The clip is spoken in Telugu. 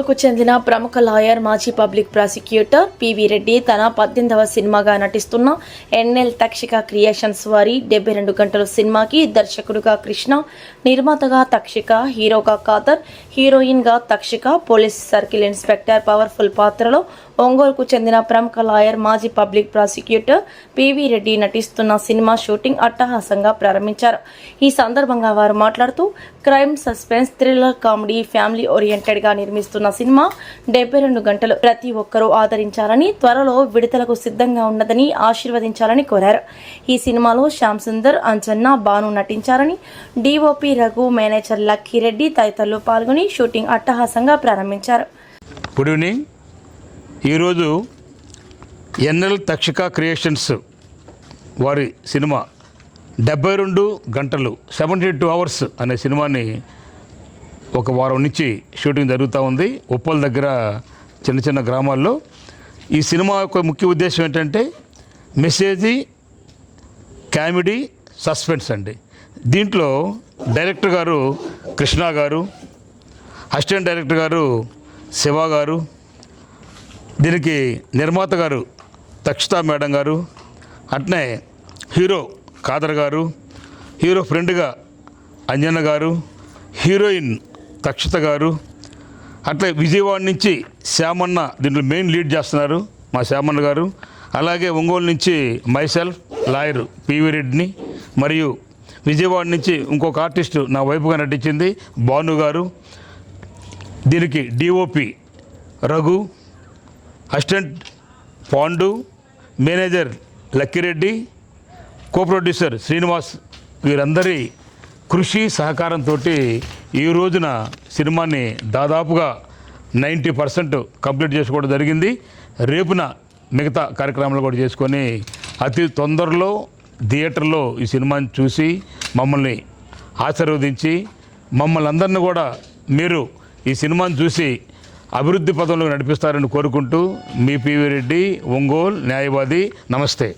ఒంగోలుకు చెందిన ప్రముఖ లాయర్ మాజీ పబ్లిక్ ప్రాసిక్యూటర్ పివి రెడ్డి తన 18వ సినిమాగా నటిస్తున్న ఎన్ఎల్ తక్షిక క్రియేషన్స్ వారి 72 గంటల సినిమాకి దర్శకుడుగా కృష్ణ, నిర్మాతగా తక్షిక, హీరోగా ఖాదర్, హీరోయిన్గా తక్షిక, పోలీస్ సర్కిల్ ఇన్స్పెక్టర్ పవర్ఫుల్ పాత్రలో ఒంగోలుకు చెందిన ప్రముఖ లాయర్ మాజీ పబ్లిక్ ప్రాసిక్యూటర్ పివి రెడ్డి నటిస్తున్న సినిమా షూటింగ్ అట్టహాసంగా ప్రారంభించారు. ఈ సందర్భంగా వారు మాట్లాడుతూ crime, suspense, thriller, comedy, family oriented గా నిర్మిస్తున్న సినిమా 72 గంటలు ప్రతి ఒక్కరూ ఆదరించాలని, త్వరలో విడుదలకు సిద్ధంగా ఉన్నదని ఆశీర్వదించాలని కోరారు. ఈ సినిమాలో శ్యామ్ సుందర్, అంజన్న, భాను నటించారని, డిఓపి రఘు, మేనేజర్ లక్కీరెడ్డి తదితరులు పాల్గొని షూటింగ్ అట్టహాసంగా ప్రారంభించారు. Good evening. ఈరోజు ఎన్ఎల్ తక్షిక క్రియేషన్స్ వారి సినిమా 72 గంటలు 72 అవర్స్ అనే సినిమాని ఒక వారం నుంచి షూటింగ్ జరుగుతూ ఉంది ఉప్పల్ దగ్గర చిన్న చిన్న గ్రామాల్లో. ఈ సినిమా యొక్క ముఖ్య ఉద్దేశం ఏంటంటే మెసేజీ, కామెడీ, సస్పెన్స్ అండి. దీంట్లో డైరెక్టర్ గారు కృష్ణ గారు, అసిస్టెంట్ డైరెక్టర్ గారు శివ గారు, దీనికి నిర్మాత గారు తక్షిత మేడం గారు, అట్నే హీరో ఖాదర్ గారు, హీరో ఫ్రెండ్గా అంజన్న గారు, హీరోయిన్ తక్షిత గారు, అట్లే విజయవాడ నుంచి శ్యామన్న దీంట్లో మెయిన్ లీడ్ చేస్తున్నారు మా శ్యామన్న గారు. అలాగే ఒంగోలు నుంచి మైసెల్ఫ్ లాయర్ పివి రెడ్డిని, మరియు విజయవాడ నుంచి ఇంకొక ఆర్టిస్టు నా వైపుగా నటించింది భాను గారు, దీనికి DOP Raghu, assistant Pandu, manager Lakkireddy, co producer Srinivas, వీరందరి కృషి సహకారంతో ఈ రోజున సినిమాని దాదాపుగా 90% కంప్లీట్ చేసుకోవడం జరిగింది. రేపున మిగతా కార్యక్రమాలు కూడా చేసుకొని అతి తొందరలో థియేటర్లో ఈ సినిమాని చూసి మమ్మల్ని ఆశీర్వదించి మమ్మల్ని అందరినీ కూడా మీరు ఈ సినిమాని చూసి అభివృద్ధి పదంలో నడిపిస్తారని కోరుకుంటూ మీ పివి రెడ్డి, ఒంగోలు న్యాయవాది. నమస్తే.